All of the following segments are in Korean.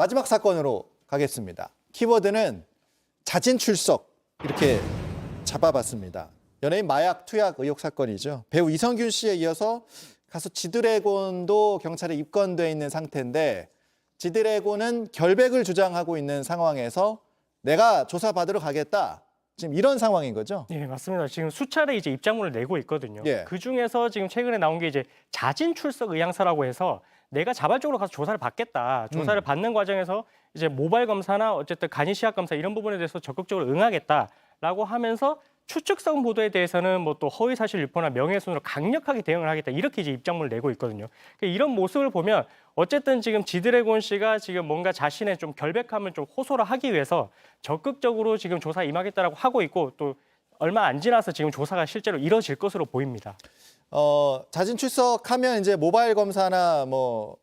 마지막 사건으로 가겠습니다. 키워드는 자진 출석 이렇게 잡아봤습니다. 연예인 마약 투약 의혹 사건이죠. 배우 이성균 씨에 이어서 가수 지드래곤도 경찰에 입건돼 있는 상태인데 지드래곤은 결백을 주장하고 있는 상황에서 내가 조사받으러 가겠다. 지금 이런 상황인 거죠? 네, 맞습니다. 지금 수차례 이제 입장문을 내고 있거든요. 예. 그 중에서 지금 최근에 나온 게 이제 자진 출석 의향서라고 해서 내가 자발적으로 가서 조사를 받겠다. 조사를 받는 과정에서 이제 모발 검사나 어쨌든 간이 시약 검사 이런 부분에 대해서 적극적으로 응하겠다라고 하면서 추측성 보도에 대해서는 뭐 또 허위 사실 유포나 명예훼손으로 강력하게 대응을 하겠다. 이렇게 이제 입장문을 내고 있거든요. 그러니까 이런 모습을 보면 어쨌든 지금 지드래곤 씨가 지금 뭔가 자신의 좀 결백함을 좀 호소를 하기 위해서 적극적으로 지금 조사에 임하겠다라고 하고 있고 또 얼마 안 지나서 지금 조사가 실제로 이뤄질 것으로 보입니다. 자진 출석하면 이제 모바일 검사나 뭐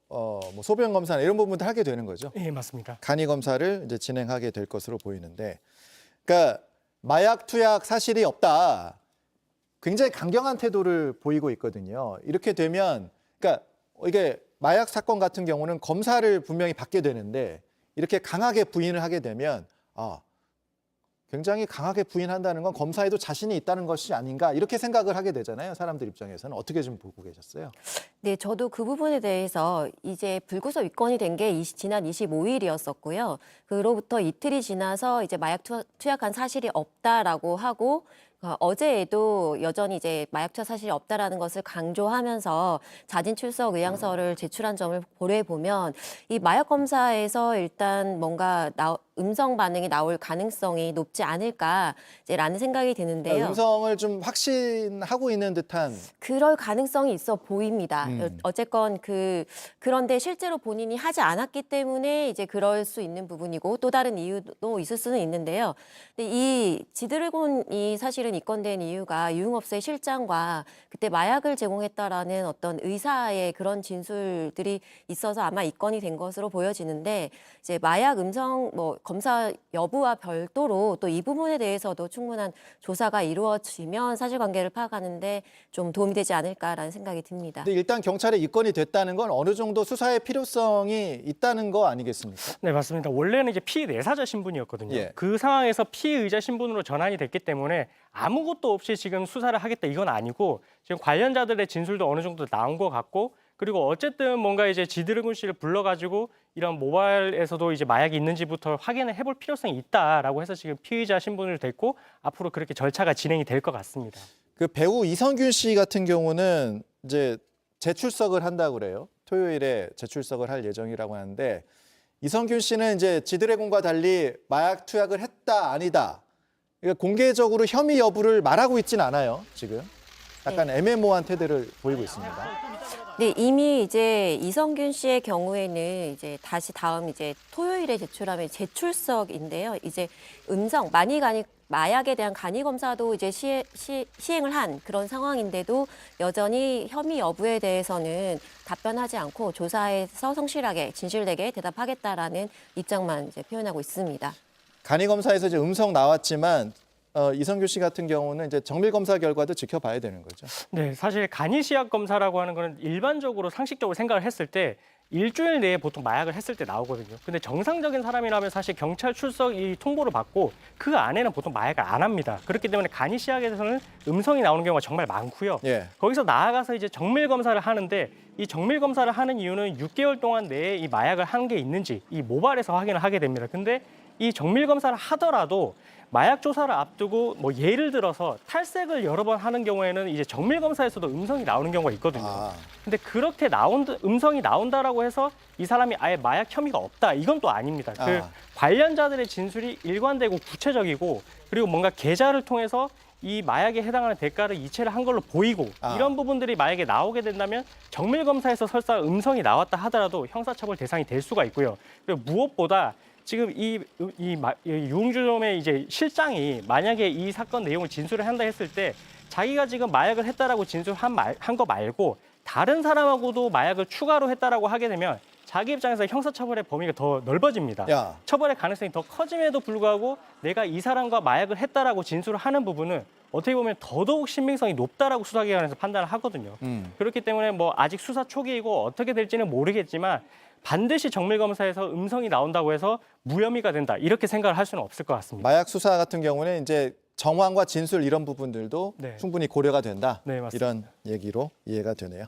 소변 검사나 이런 부분들 하게 되는 거죠. 예, 맞습니다. 간이 검사를 이제 진행하게 될 것으로 보이는데, 그러니까 마약 투약 사실이 없다. 굉장히 강경한 태도를 보이고 있거든요. 이렇게 되면, 그러니까 이게 마약 사건 같은 경우는 검사를 분명히 받게 되는데 이렇게 강하게 부인을 하게 되면 굉장히 강하게 부인한다는 건 검사에도 자신이 있다는 것이 아닌가 이렇게 생각을 하게 되잖아요. 사람들 입장에서는 어떻게 좀 보고 계셨어요? 네, 저도 그 부분에 대해서 이제 불구속 입건이 된 게 지난 25일이었었고요. 그로부터 이틀이 지나서 이제 마약 투약한 사실이 없다라고 하고 어제에도 여전히 이제 마약 투약 사실이 없다라는 것을 강조하면서 자진 출석 의향서를 제출한 점을 고려해 보면 이 마약 검사에서 일단 뭔가 음성 반응이 나올 가능성이 높지 않을까라는 생각이 드는데요. 음성을 좀 확신하고 있는 듯한. 그럴 가능성이 있어 보입니다. 어쨌건 그런데 실제로 본인이 하지 않았기 때문에 이제 그럴 수 있는 부분이고 또 다른 이유도 있을 수는 있는데요. 근데 이 지드래곤이 사실은 입건된 이유가 유흥업소의 실장과 그때 마약을 제공했다라는 어떤 의사의 그런 진술들이 있어서 아마 입건이 된 것으로 보여지는데 이제 마약 음성 검사 여부와 별도로 또 이 부분에 대해서도 충분한 조사가 이루어지면 사실관계를 파악하는데 좀 도움이 되지 않을까라는 생각이 듭니다. 근데 일단 경찰에 입건이 됐다는 건 어느 정도 수사의 필요성이 있다는 거 아니겠습니까? 네, 맞습니다. 원래는 이제 피의 내사자 신분이었거든요. 예. 그 상황에서 피의자 신분으로 전환이 됐기 때문에 아무것도 없이 지금 수사를 하겠다 이건 아니고 지금 관련자들의 진술도 어느 정도 나온 것 같고 그리고 어쨌든 뭔가 이제 지드래곤 씨를 불러가지고 이런 모바일에서도 이제 마약이 있는지부터 확인을 해볼 필요성이 있다라고 해서 지금 피의자 신분을 댔고 앞으로 그렇게 절차가 진행이 될 것 같습니다. 그 배우 이성균 씨 같은 경우는 이제 재출석을 한다고 그래요. 토요일에 재출석을 할 예정이라고 하는데 이성균 씨는 이제 지드래곤과 달리 마약 투약을 했다 아니다. 그러니까 공개적으로 혐의 여부를 말하고 있진 않아요. 지금 약간 애매모호한 태도를 보이고 있습니다. 네, 이미 이제 이성균 씨의 경우에는 이제 다시 다음 이제 토요일에 제출하면 재출석인데요. 이제 마약에 대한 간이 검사도 이제 시행을 한 그런 상황인데도 여전히 혐의 여부에 대해서는 답변하지 않고 조사에서 성실하게 진실되게 대답하겠다라는 입장만 이제 표현하고 있습니다. 간이 검사에서 이제 음성 나왔지만 이성균 씨 같은 경우는 이제 정밀 검사 결과도 지켜봐야 되는 거죠. 네, 사실 간이 시약 검사라고 하는 거는 일반적으로 상식적으로 생각을 했을 때 일주일 내에 보통 마약을 했을 때 나오거든요. 근데 정상적인 사람이라면 사실 경찰 출석 이 통보를 받고 그 안에는 보통 마약을 안 합니다. 그렇기 때문에 간이 시약에 대해서는 음성이 나오는 경우가 정말 많고요. 예. 거기서 나아가서 이제 정밀 검사를 하는데 이 정밀 검사를 하는 이유는 6개월 동안 내에 이 마약을 한 게 있는지 이 모발에서 확인을 하게 됩니다. 근데 이 정밀 검사를 하더라도 마약 조사를 앞두고 뭐 예를 들어서 탈색을 여러 번 하는 경우에는 이제 정밀 검사에서도 음성이 나오는 경우가 있거든요. 근데 그렇게 음성이 나온다라고 해서 이 사람이 아예 마약 혐의가 없다 이건 또 아닙니다. 그 관련자들의 진술이 일관되고 구체적이고 그리고 뭔가 계좌를 통해서 이 마약에 해당하는 대가를 이체를 한 걸로 보이고 이런 부분들이 만약에 나오게 된다면 정밀 검사에서 설사 음성이 나왔다 하더라도 형사처벌 대상이 될 수가 있고요. 그리고 무엇보다 지금 이 유흥주점의 이제 실장이 만약에 이 사건 내용을 진술을 한다 했을 때 자기가 지금 마약을 했다라고 진술한 거 말고 다른 사람하고도 마약을 추가로 했다라고 하게 되면 자기 입장에서 형사처벌의 범위가 더 넓어집니다. 처벌의 가능성이 더 커짐에도 불구하고 내가 이 사람과 마약을 했다라고 진술을 하는 부분은 어떻게 보면 더더욱 신빙성이 높다라고 수사기관에서 판단을 하거든요. 그렇기 때문에 뭐 아직 수사 초기이고 어떻게 될지는 모르겠지만 반드시 정밀 검사에서 음성이 나온다고 해서 무혐의가 된다 이렇게 생각을 할 수는 없을 것 같습니다. 마약 수사 같은 경우는 이제 정황과 진술 이런 부분들도 네. 충분히 고려가 된다. 네, 맞습니다. 이런 얘기로 이해가 되네요.